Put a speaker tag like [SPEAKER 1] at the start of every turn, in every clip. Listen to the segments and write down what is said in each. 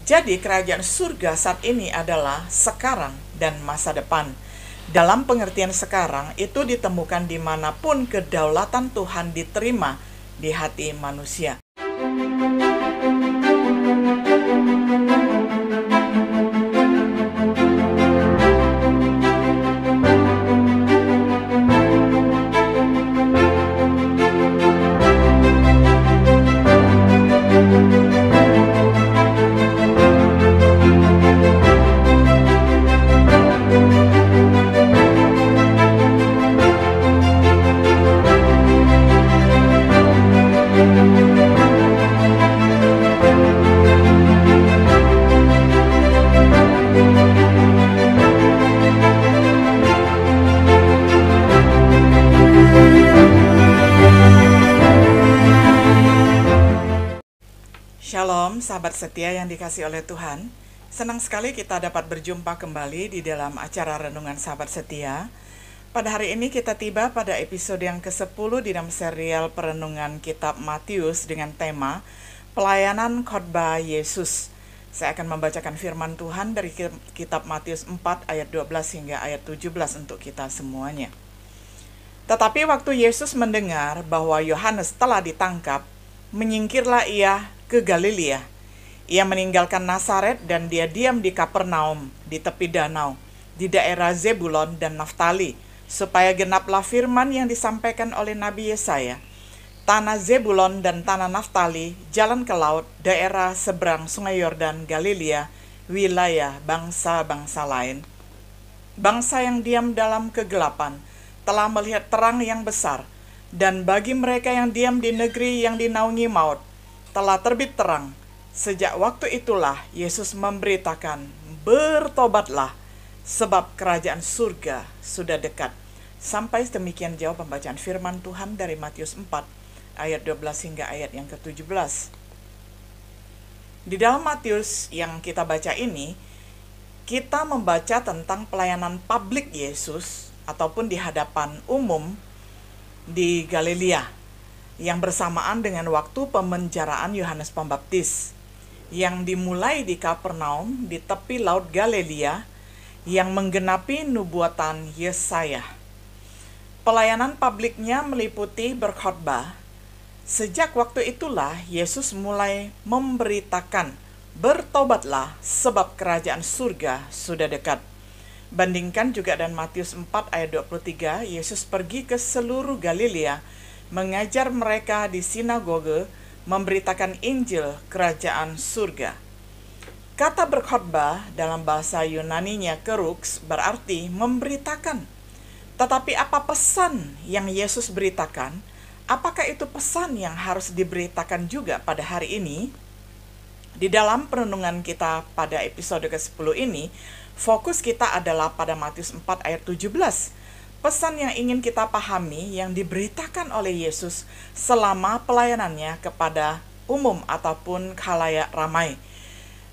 [SPEAKER 1] Jadi kerajaan surga saat ini adalah sekarang dan masa depan. Dalam pengertian sekarang, itu ditemukan dimanapun kedaulatan Tuhan diterima di hati manusia. Shalom, sahabat setia yang dikasihi oleh Tuhan. Senang sekali kita dapat berjumpa kembali di dalam acara Renungan Sahabat Setia. Pada hari ini kita tiba pada episode yang ke-10 di dalam serial Perenungan Kitab Matius dengan tema Pelayanan Khotbah Yesus. Saya akan membacakan firman Tuhan dari Kitab Matius 4 ayat 12 hingga ayat 17 untuk kita semuanya. Tetapi waktu Yesus mendengar bahwa Yohanes telah ditangkap, menyingkirlah ia ke Galilea. Ia meninggalkan Nazaret dan dia diam di Kapernaum, di tepi danau, di daerah Zebulon dan Naftali, supaya genaplah firman yang disampaikan oleh Nabi Yesaya. Tanah Zebulon dan tanah Naftali, jalan ke laut, daerah seberang Sungai Yordan, Galilea, wilayah bangsa-bangsa lain. Bangsa yang diam dalam kegelapan telah melihat terang yang besar, dan bagi mereka yang diam di negeri yang dinaungi maut, telah terbit terang. Sejak waktu itulah Yesus memberitakan, bertobatlah, sebab kerajaan surga sudah dekat. Sampai demikian jauh pembacaan firman Tuhan dari Matius 4, ayat 12 hingga ayat yang ke-17. Di dalam Matius yang kita baca ini, kita membaca tentang pelayanan publik Yesus, ataupun di hadapan umum di Galilea, yang bersamaan dengan waktu pemenjaraan Yohanes Pembaptis, yang dimulai di Kapernaum di tepi laut Galilea, yang menggenapi nubuatan Yesaya. Pelayanan publiknya meliputi berkhotbah. Sejak waktu itulah Yesus mulai memberitakan, bertobatlah sebab kerajaan surga sudah dekat. Bandingkan juga dan Matius 4 ayat 23, Yesus pergi ke seluruh Galilea, mengajar mereka di sinagoge, memberitakan Injil kerajaan surga. Kata berkhotbah dalam bahasa Yunaninya kerux berarti memberitakan. Tetapi apa pesan yang Yesus beritakan? Apakah itu pesan yang harus diberitakan juga pada hari ini? Di dalam perenungan kita pada episode ke-10 ini, fokus kita adalah pada Matius 4 ayat 17. Pesan yang ingin kita pahami yang diberitakan oleh Yesus selama pelayanannya kepada umum ataupun khalayak ramai.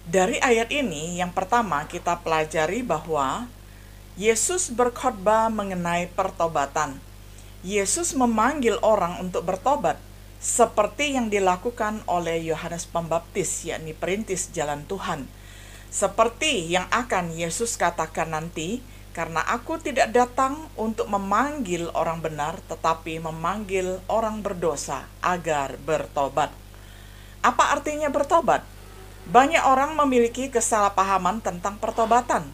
[SPEAKER 1] Dari ayat ini, yang pertama kita pelajari bahwa Yesus berkhotbah mengenai pertobatan. Yesus memanggil orang untuk bertobat, seperti yang dilakukan oleh Yohanes Pembaptis, yakni perintis jalan Tuhan. Seperti yang akan Yesus katakan nanti, karena aku tidak datang untuk memanggil orang benar, tetapi memanggil orang berdosa agar bertobat. Apa artinya bertobat? Banyak orang memiliki kesalahpahaman tentang pertobatan.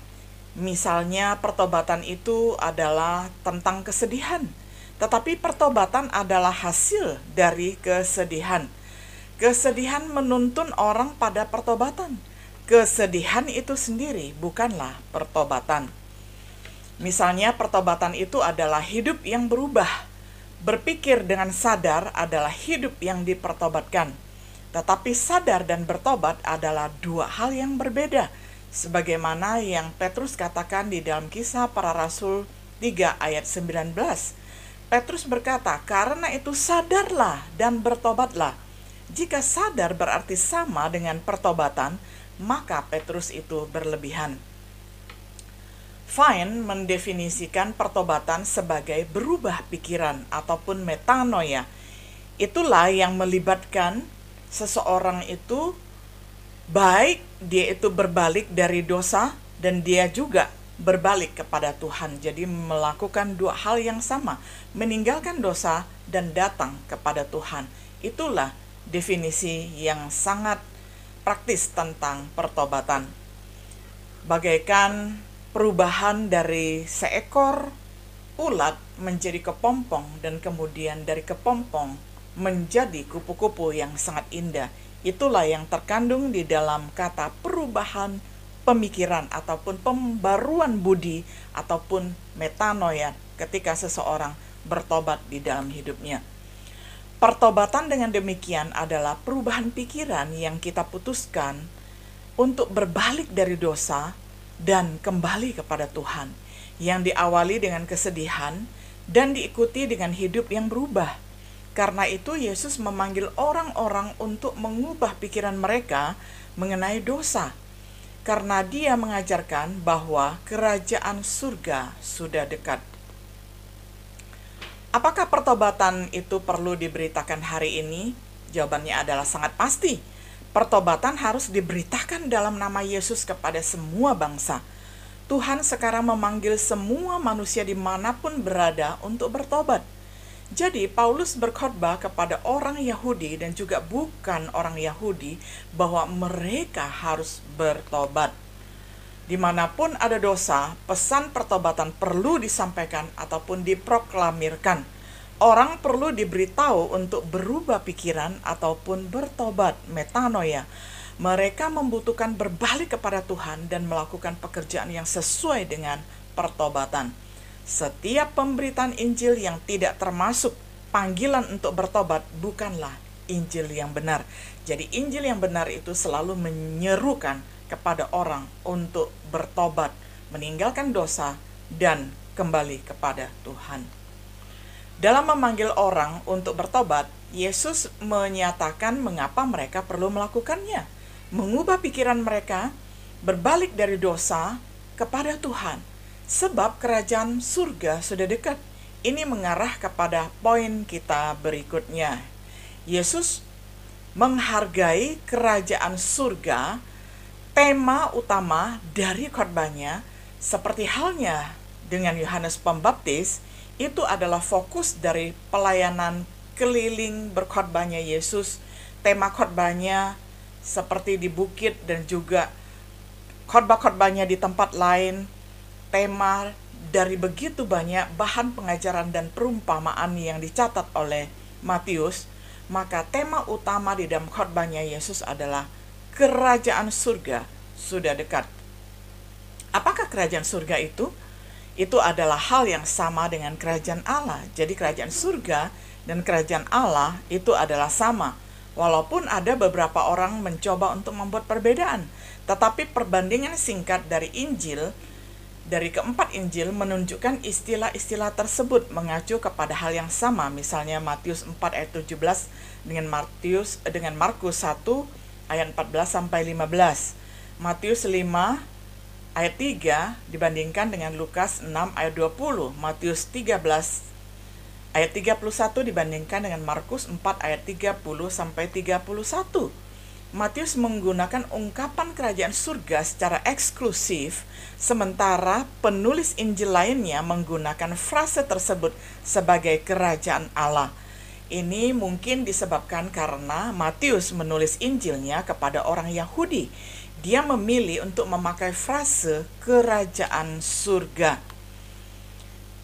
[SPEAKER 1] Misalnya pertobatan itu adalah tentang kesedihan, tetapi pertobatan adalah hasil dari kesedihan. Kesedihan menuntun orang pada pertobatan. Kesedihan itu sendiri bukanlah pertobatan. Misalnya pertobatan itu adalah hidup yang berubah. Berpikir dengan sadar adalah hidup yang dipertobatkan. Tetapi sadar dan bertobat adalah dua hal yang berbeda. Sebagaimana yang Petrus katakan di dalam Kisah Para Rasul 3 ayat 19. Petrus berkata, karena itu sadarlah dan bertobatlah. Jika sadar berarti sama dengan pertobatan, maka Petrus itu berlebihan. Fine mendefinisikan pertobatan sebagai berubah pikiran ataupun metanoia. Itulah yang melibatkan seseorang itu Baik dia itu berbalik dari dosa dan dia juga berbalik kepada Tuhan. Jadi melakukan dua hal yang sama, meninggalkan dosa dan datang kepada Tuhan. Itulah definisi yang sangat praktis tentang pertobatan. Bagaikan perubahan dari seekor ulat menjadi kepompong dan kemudian dari kepompong menjadi kupu-kupu yang sangat indah. Itulah yang terkandung di dalam kata perubahan pemikiran ataupun pembaruan budi ataupun metanoia ketika seseorang bertobat di dalam hidupnya. Pertobatan dengan demikian adalah perubahan pikiran yang kita putuskan untuk berbalik dari dosa dan kembali kepada Tuhan, yang diawali dengan kesedihan dan diikuti dengan hidup yang berubah. Karena itu Yesus memanggil orang-orang untuk mengubah pikiran mereka mengenai dosa, karena Dia mengajarkan bahwa kerajaan surga sudah dekat. Apakah pertobatan itu perlu diberitakan hari ini? Jawabannya adalah sangat pasti. Pertobatan harus diberitakan dalam nama Yesus kepada semua bangsa. Tuhan sekarang memanggil semua manusia dimanapun berada untuk bertobat. Jadi Paulus berkhotbah kepada orang Yahudi dan juga bukan orang Yahudi bahwa mereka harus bertobat. Dimanapun ada dosa, pesan pertobatan perlu disampaikan ataupun diproklamirkan. Orang perlu diberitahu untuk berubah pikiran ataupun bertobat, metanoia. Mereka membutuhkan berbalik kepada Tuhan dan melakukan pekerjaan yang sesuai dengan pertobatan. Setiap pemberitaan Injil yang tidak termasuk panggilan untuk bertobat bukanlah Injil yang benar. Jadi Injil yang benar itu selalu menyerukan kepada orang untuk bertobat, meninggalkan dosa, dan kembali kepada Tuhan. Dalam memanggil orang untuk bertobat, Yesus menyatakan mengapa mereka perlu melakukannya. Mengubah pikiran mereka, berbalik dari dosa kepada Tuhan. Sebab kerajaan surga sudah dekat. Ini mengarah kepada poin kita berikutnya. Yesus menghargai kerajaan surga, tema utama dari khotbahnya, seperti halnya dengan Yohanes Pembaptis, itu adalah fokus dari pelayanan keliling berkhotbahnya Yesus. Tema khotbahnya seperti di bukit dan juga khotbah-khotbahnya di tempat lain. Tema dari begitu banyak bahan pengajaran dan perumpamaan yang dicatat oleh Matius, maka tema utama di dalam khotbahnya Yesus adalah kerajaan surga sudah dekat. Apakah kerajaan surga itu? Itu adalah hal yang sama dengan kerajaan Allah. Jadi kerajaan surga dan kerajaan Allah itu adalah sama. Walaupun ada beberapa orang mencoba untuk membuat perbedaan, tetapi perbandingan singkat dari Injil, dari keempat Injil menunjukkan istilah-istilah tersebut mengacu kepada hal yang sama. Misalnya Matius 4 ayat 17 dengan Markus 1 ayat 14 sampai 15. Matius 5 ayat 3 dibandingkan dengan Lukas 6 ayat 20. Matius 13 ayat 31 dibandingkan dengan Markus 4 ayat 30 sampai 31. Matius menggunakan ungkapan kerajaan surga secara eksklusif, sementara penulis Injil lainnya menggunakan frase tersebut sebagai kerajaan Allah. Ini mungkin disebabkan karena Matius menulis Injilnya kepada orang Yahudi. Dia memilih untuk memakai frase kerajaan surga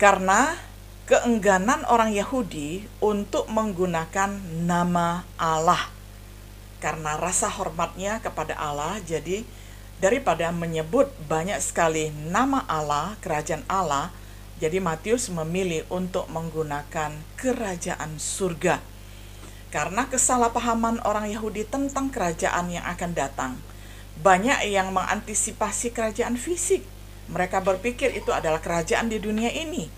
[SPEAKER 1] karena keengganan orang Yahudi untuk menggunakan nama Allah. Karena rasa hormatnya kepada Allah, jadi daripada menyebut banyak sekali nama Allah, kerajaan Allah, jadi Matius memilih untuk menggunakan kerajaan surga. Karena kesalahpahaman orang Yahudi tentang kerajaan yang akan datang, banyak yang mengantisipasi kerajaan fisik. Mereka berpikir itu adalah kerajaan di dunia ini.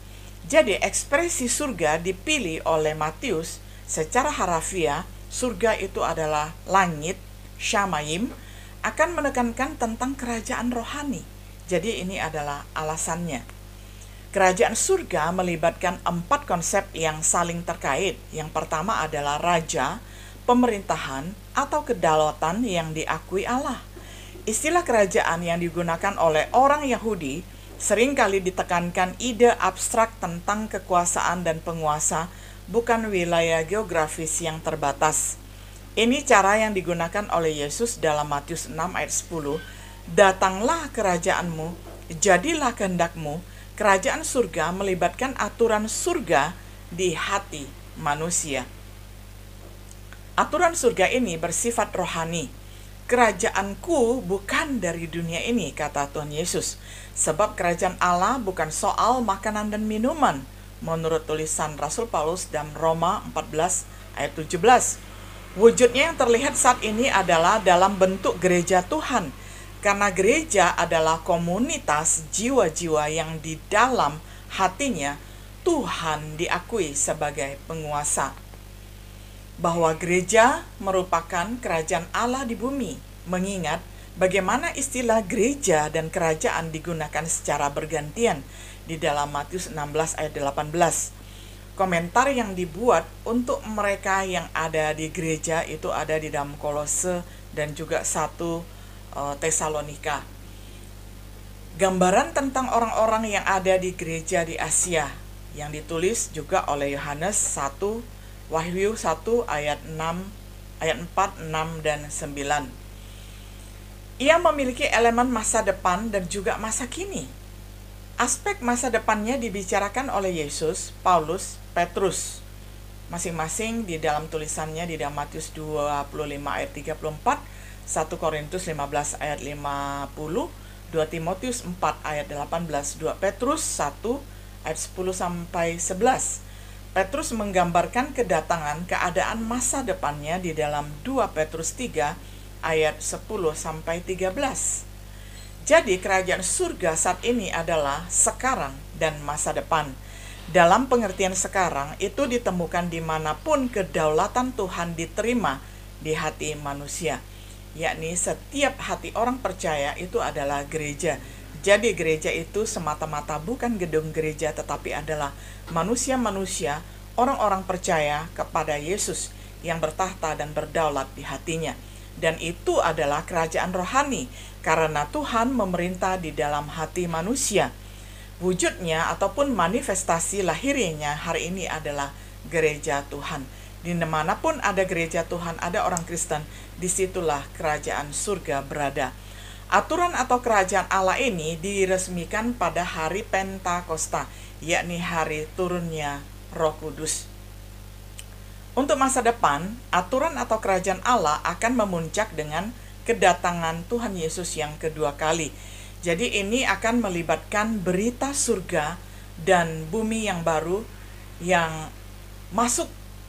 [SPEAKER 1] Jadi ekspresi surga dipilih oleh Matius secara harafiah. Surga itu adalah langit, syamayim, akan menekankan tentang kerajaan rohani. Jadi ini adalah alasannya. Kerajaan surga melibatkan 4 konsep yang saling terkait. Yang pertama adalah raja, pemerintahan, atau kedaulatan yang diakui Allah. Istilah kerajaan yang digunakan oleh orang Yahudi seringkali ditekankan ide abstrak tentang kekuasaan dan penguasa, bukan wilayah geografis yang terbatas. Ini cara yang digunakan oleh Yesus dalam Matius 6 ayat 10. Datanglah kerajaanmu, jadilah kehendakmu. Kerajaan surga melibatkan aturan surga di hati manusia. Aturan surga ini bersifat rohani. Kerajaanku bukan dari dunia ini, kata Tuhan Yesus. Sebab kerajaan Allah bukan soal makanan dan minuman, menurut tulisan Rasul Paulus dalam Roma 14 ayat 17. Wujudnya yang terlihat saat ini adalah dalam bentuk gereja Tuhan, karena gereja adalah komunitas jiwa-jiwa yang di dalam hatinya Tuhan diakui sebagai penguasa. Bahwa gereja merupakan kerajaan Allah di bumi, mengingat bagaimana istilah gereja dan kerajaan digunakan secara bergantian di dalam Matius 16 ayat 18. Komentar yang dibuat untuk mereka yang ada di gereja itu ada di dalam Kolose dan juga 1 Tesalonika. Gambaran tentang orang-orang yang ada di gereja di Asia yang ditulis juga oleh Yohanes 1 Wahyu 1 ayat 4, 6, dan 9. Ia memiliki elemen masa depan dan juga masa kini. Aspek masa depannya dibicarakan oleh Yesus, Paulus, Petrus, masing-masing di dalam tulisannya di dalam Matius 25 ayat 34, 1 Korintus 15 ayat 50, 2 Timotius 4 ayat 18, 2 Petrus 1 ayat 10 sampai 11. Petrus menggambarkan kedatangan keadaan masa depannya di dalam 2 Petrus 3 ayat 10 sampai 13. Jadi kerajaan surga saat ini adalah sekarang dan masa depan. Dalam pengertian sekarang itu ditemukan dimanapun kedaulatan Tuhan diterima di hati manusia, yakni setiap hati orang percaya itu adalah gereja. Jadi gereja itu semata-mata bukan gedung gereja, tetapi adalah manusia-manusia, orang-orang percaya kepada Yesus yang bertahta dan berdaulat di hatinya. Dan itu adalah kerajaan rohani, karena Tuhan memerintah di dalam hati manusia. Wujudnya ataupun manifestasi lahirnya hari ini adalah gereja Tuhan. Di manapun ada gereja Tuhan, ada orang Kristen, disitulah kerajaan surga berada. Aturan atau kerajaan Allah ini diresmikan pada hari Pentakosta, yakni hari turunnya Roh Kudus. Untuk masa depan, aturan atau kerajaan Allah akan memuncak dengan kedatangan Tuhan Yesus yang kedua kali. Jadi ini akan melibatkan berita surga dan bumi yang baru yang masuk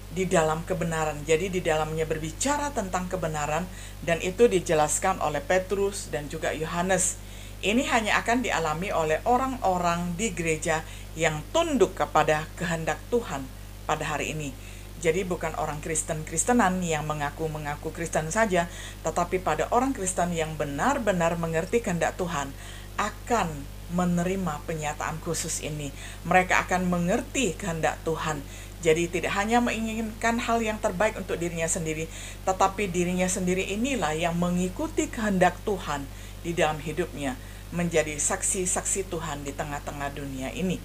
[SPEAKER 1] di dalam kebenaran. Jadi di dalamnya berbicara tentang kebenaran, dan itu dijelaskan oleh Petrus dan juga Yohanes. Ini hanya akan dialami oleh orang-orang di gereja yang tunduk kepada kehendak Tuhan pada hari ini. Jadi bukan orang Kristen-Kristenan yang mengaku-mengaku Kristen saja, tetapi pada orang Kristen yang benar-benar mengerti kehendak Tuhan akan menerima penyataan khusus ini. Mereka akan mengerti kehendak Tuhan. Jadi tidak hanya menginginkan hal yang terbaik untuk dirinya sendiri, tetapi dirinya sendiri inilah yang mengikuti kehendak Tuhan di dalam hidupnya, menjadi saksi-saksi Tuhan di tengah-tengah dunia ini.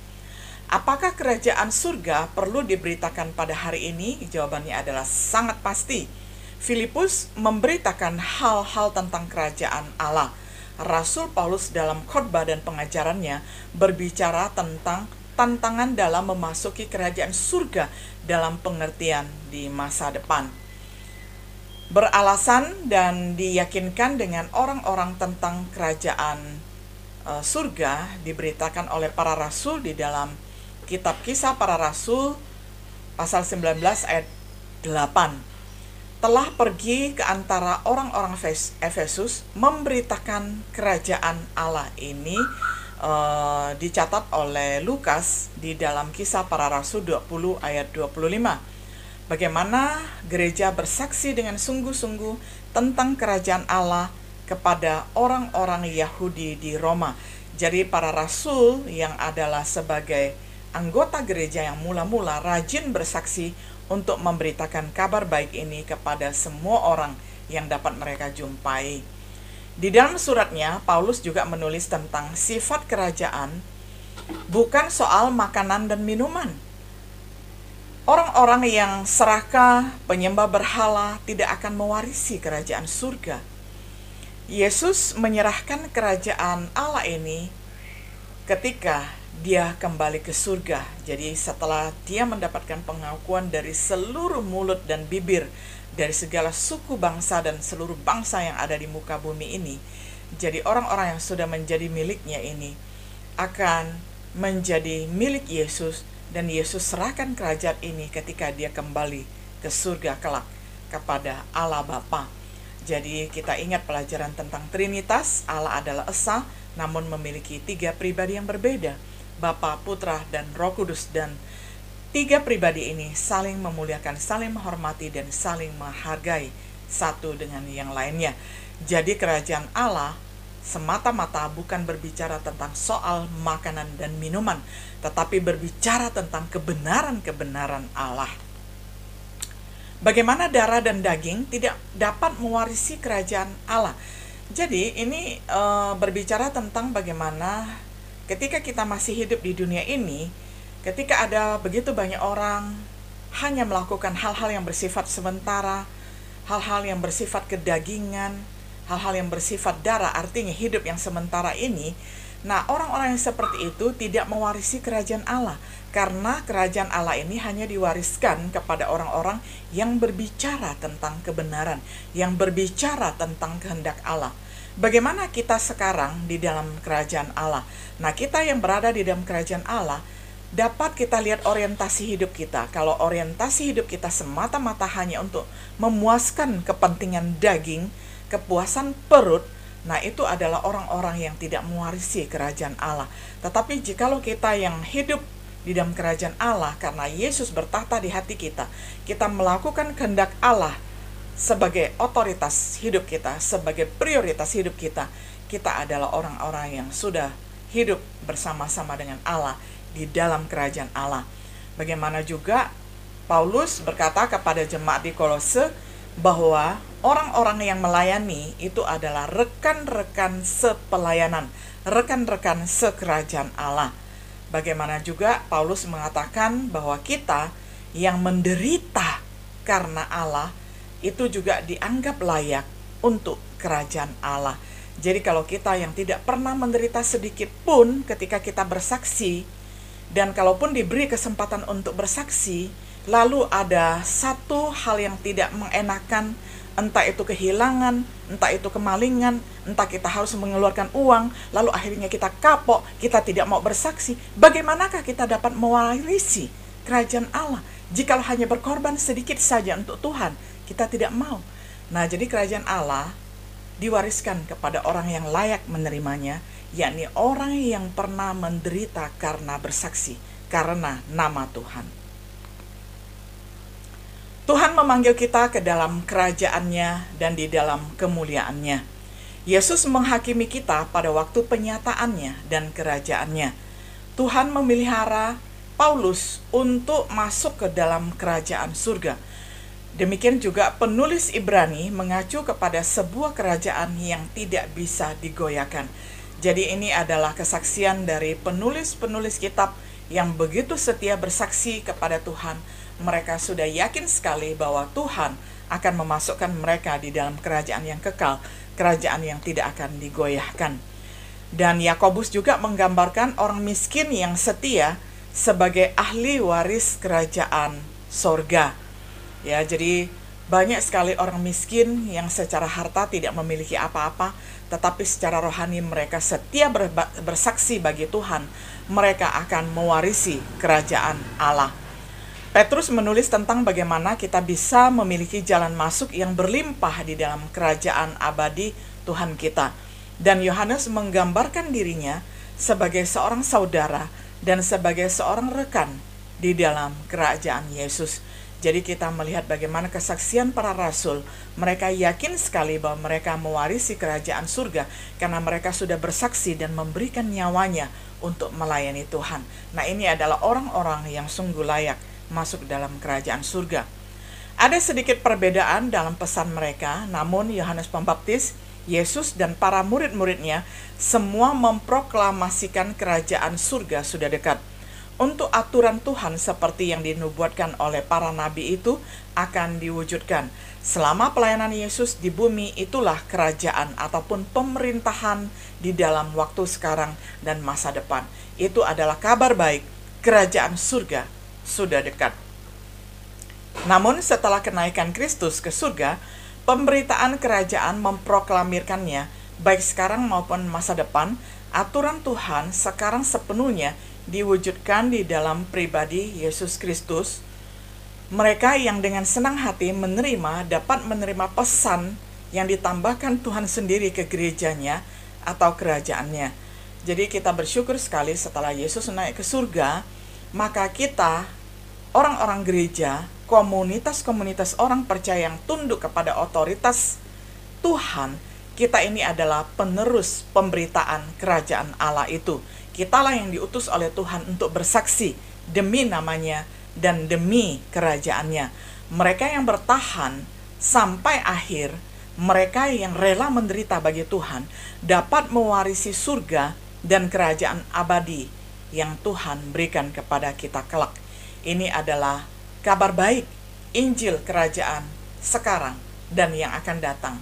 [SPEAKER 1] Apakah kerajaan surga perlu diberitakan pada hari ini? Jawabannya adalah sangat pasti. Filipus memberitakan hal-hal tentang kerajaan Allah. Rasul Paulus dalam khotbah dan pengajarannya berbicara tentang tantangan dalam memasuki kerajaan surga dalam pengertian di masa depan. Beralasan dan diyakinkan dengan orang-orang tentang kerajaan surga diberitakan oleh para rasul di dalam kitab Kisah Para Rasul pasal 19 ayat 8. Telah pergi ke antara orang-orang Efesus memberitakan kerajaan Allah ini. Dicatat oleh Lukas di dalam Kisah Para Rasul 20 ayat 25. Bagaimana gereja bersaksi dengan sungguh-sungguh tentang kerajaan Allah kepada orang-orang Yahudi di Roma. Jadi para rasul yang adalah sebagai anggota gereja yang mula-mula rajin bersaksi untuk memberitakan kabar baik ini kepada semua orang yang dapat mereka jumpai. Di dalam suratnya, Paulus juga menulis tentang sifat kerajaan, bukan soal makanan dan minuman. Orang-orang yang serakah, penyembah berhala tidak akan mewarisi kerajaan surga. Yesus menyerahkan kerajaan Allah ini ketika dia kembali ke surga. Jadi setelah dia mendapatkan pengakuan dari seluruh mulut dan bibir, dari segala suku bangsa dan seluruh bangsa yang ada di muka bumi ini, jadi orang-orang yang sudah menjadi miliknya ini akan menjadi milik Yesus, dan Yesus serahkan kerajaan ini ketika dia kembali ke surga kelak kepada Allah Bapa. Jadi kita ingat pelajaran tentang Trinitas. Allah adalah Esa, namun memiliki 3 pribadi yang berbeda, Bapa, Putra, dan Roh Kudus. Dan 3 pribadi ini saling memuliakan, saling menghormati, dan saling menghargai satu dengan yang lainnya. Jadi kerajaan Allah semata-mata bukan berbicara tentang soal makanan dan minuman, tetapi berbicara tentang kebenaran-kebenaran Allah. Bagaimana darah dan daging tidak dapat mewarisi kerajaan Allah. Jadi ini berbicara tentang bagaimana ketika kita masih hidup di dunia ini, ketika ada begitu banyak orang hanya melakukan hal-hal yang bersifat sementara, hal-hal yang bersifat kedagingan, hal-hal yang bersifat darah, artinya hidup yang sementara ini. Nah, orang-orang yang seperti itu tidak mewarisi kerajaan Allah, karena kerajaan Allah ini hanya diwariskan kepada orang-orang yang berbicara tentang kebenaran, yang berbicara tentang kehendak Allah. Bagaimana kita sekarang di dalam kerajaan Allah? Nah, kita yang berada di dalam kerajaan Allah, dapat kita lihat orientasi hidup kita. Kalau orientasi hidup kita semata-mata hanya untuk memuaskan kepentingan daging, kepuasan perut, nah itu adalah orang-orang yang tidak mewarisi kerajaan Allah. Tetapi jikalau kita yang hidup di dalam kerajaan Allah, karena Yesus bertahta di hati kita, kita melakukan kehendak Allah sebagai otoritas hidup kita, sebagai prioritas hidup kita, kita adalah orang-orang yang sudah hidup bersama-sama dengan Allah di dalam kerajaan Allah. Bagaimana juga Paulus berkata kepada jemaat di Kolose bahwa orang-orang yang melayani itu adalah rekan-rekan sepelayanan, rekan-rekan sekerajaan Allah. Bagaimana juga Paulus mengatakan bahwa kita yang menderita karena Allah itu juga dianggap layak untuk kerajaan Allah. Jadi kalau kita yang tidak pernah menderita sedikit pun ketika kita bersaksi, dan kalaupun diberi kesempatan untuk bersaksi, lalu ada satu hal yang tidak mengenakan, entah itu kehilangan, entah itu kemalingan, entah kita harus mengeluarkan uang, lalu akhirnya kita kapok, kita tidak mau bersaksi, bagaimanakah kita dapat mewarisi kerajaan Allah jikalau hanya berkorban sedikit saja untuk Tuhan? Kita tidak mau. Nah, jadi kerajaan Allah diwariskan kepada orang yang layak menerimanya, yakni orang yang pernah menderita karena bersaksi, karena nama Tuhan. Tuhan memanggil kita ke dalam kerajaannya dan di dalam kemuliaannya. Yesus menghakimi kita pada waktu penyataannya dan kerajaannya. Tuhan memelihara Paulus untuk masuk ke dalam kerajaan surga. Demikian juga penulis Ibrani mengacu kepada sebuah kerajaan yang tidak bisa digoyahkan. Jadi ini adalah kesaksian dari penulis-penulis kitab yang begitu setia bersaksi kepada Tuhan. Mereka sudah yakin sekali bahwa Tuhan akan memasukkan mereka di dalam kerajaan yang kekal, kerajaan yang tidak akan digoyahkan. Dan Yakobus juga menggambarkan orang miskin yang setia sebagai ahli waris kerajaan sorga. Ya, jadi banyak sekali orang miskin yang secara harta tidak memiliki apa-apa, tetapi secara rohani mereka setia bersaksi bagi Tuhan. Mereka akan mewarisi kerajaan Allah. Petrus menulis tentang bagaimana kita bisa memiliki jalan masuk yang berlimpah di dalam kerajaan abadi Tuhan kita. Dan Yohanes menggambarkan dirinya sebagai seorang saudara dan sebagai seorang rekan di dalam kerajaan Yesus. Jadi kita melihat bagaimana kesaksian para rasul, mereka yakin sekali bahwa mereka mewarisi kerajaan surga karena mereka sudah bersaksi dan memberikan nyawanya untuk melayani Tuhan. Nah, ini adalah orang-orang yang sungguh layak masuk dalam kerajaan surga. Ada sedikit perbedaan dalam pesan mereka, namun Yohanes Pembaptis, Yesus, dan para murid-muridnya semua memproklamasikan kerajaan surga sudah dekat. Untuk aturan Tuhan seperti yang dinubuatkan oleh para nabi itu akan diwujudkan. Selama pelayanan Yesus di bumi, itulah kerajaan ataupun pemerintahan di dalam waktu sekarang dan masa depan. Itu adalah kabar baik, kerajaan surga sudah dekat. Namun setelah kenaikan Kristus ke surga, pemberitaan kerajaan memproklamirkannya, baik sekarang maupun masa depan. Aturan Tuhan sekarang sepenuhnya diwujudkan di dalam pribadi Yesus Kristus. Mereka yang dengan senang hati menerima dapat menerima pesan yang ditambahkan Tuhan sendiri ke gerejanya atau kerajaannya. Jadi kita bersyukur sekali setelah Yesus naik ke surga, maka kita, orang-orang gereja, komunitas-komunitas orang percaya yang tunduk kepada otoritas Tuhan, kita ini adalah penerus pemberitaan kerajaan Allah itu. Kitalah yang diutus oleh Tuhan untuk bersaksi demi namanya dan demi kerajaannya. Mereka yang bertahan sampai akhir, mereka yang rela menderita bagi Tuhan, dapat mewarisi surga dan kerajaan abadi yang Tuhan berikan kepada kita kelak. Ini adalah kabar baik, Injil kerajaan sekarang dan yang akan datang.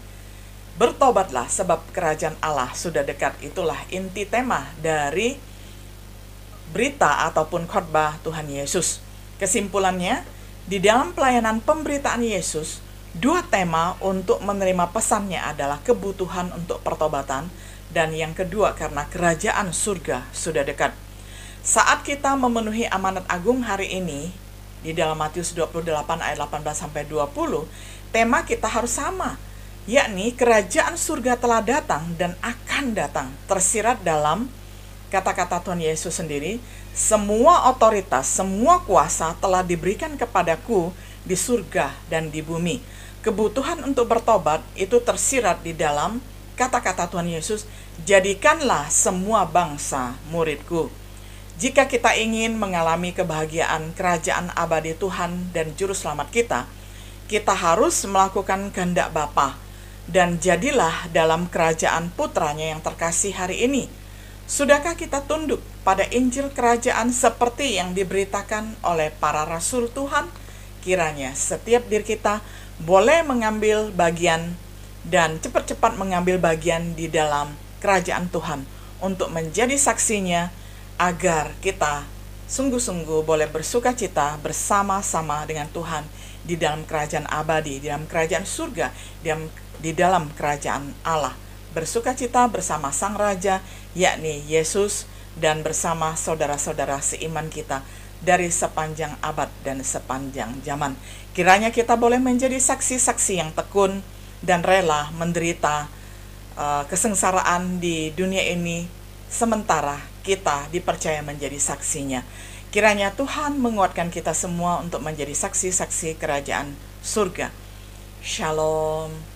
[SPEAKER 1] Bertobatlah sebab kerajaan Allah sudah dekat. Itulah inti tema dari berita ataupun khotbah Tuhan Yesus. Kesimpulannya, di dalam pelayanan pemberitaan Yesus, dua tema untuk menerima pesannya adalah kebutuhan untuk pertobatan, dan yang kedua karena kerajaan surga sudah dekat. Saat kita memenuhi amanat agung hari ini, di dalam Matius 28 ayat 18-20, tema kita harus sama, yakni kerajaan surga telah datang dan akan datang. Tersirat dalam kata-kata Tuhan Yesus sendiri, semua otoritas, semua kuasa telah diberikan kepadaku di surga dan di bumi. Kebutuhan untuk bertobat itu tersirat di dalam kata-kata Tuhan Yesus, jadikanlah semua bangsa muridku. Jika kita ingin mengalami kebahagiaan kerajaan abadi Tuhan dan Juru Selamat kita, kita harus melakukan kehendak Bapa dan jadilah dalam kerajaan putranya yang terkasih hari ini. Sudahkah kita tunduk pada Injil kerajaan seperti yang diberitakan oleh para rasul Tuhan? Kiranya setiap diri kita boleh mengambil bagian dan cepat-cepat mengambil bagian di dalam kerajaan Tuhan untuk menjadi saksinya, agar kita sungguh-sungguh boleh bersuka cita bersama-sama dengan Tuhan di dalam kerajaan abadi, di dalam kerajaan surga, di dalam kerajaan Allah. Bersuka cita bersama Sang Raja, yakni Yesus, dan bersama saudara-saudara seiman kita dari sepanjang abad dan sepanjang zaman. Kiranya kita boleh menjadi saksi-saksi yang tekun dan rela menderita kesengsaraan di dunia ini, sementara kita dipercaya menjadi saksinya. Kiranya Tuhan menguatkan kita semua untuk menjadi saksi-saksi kerajaan surga. Shalom.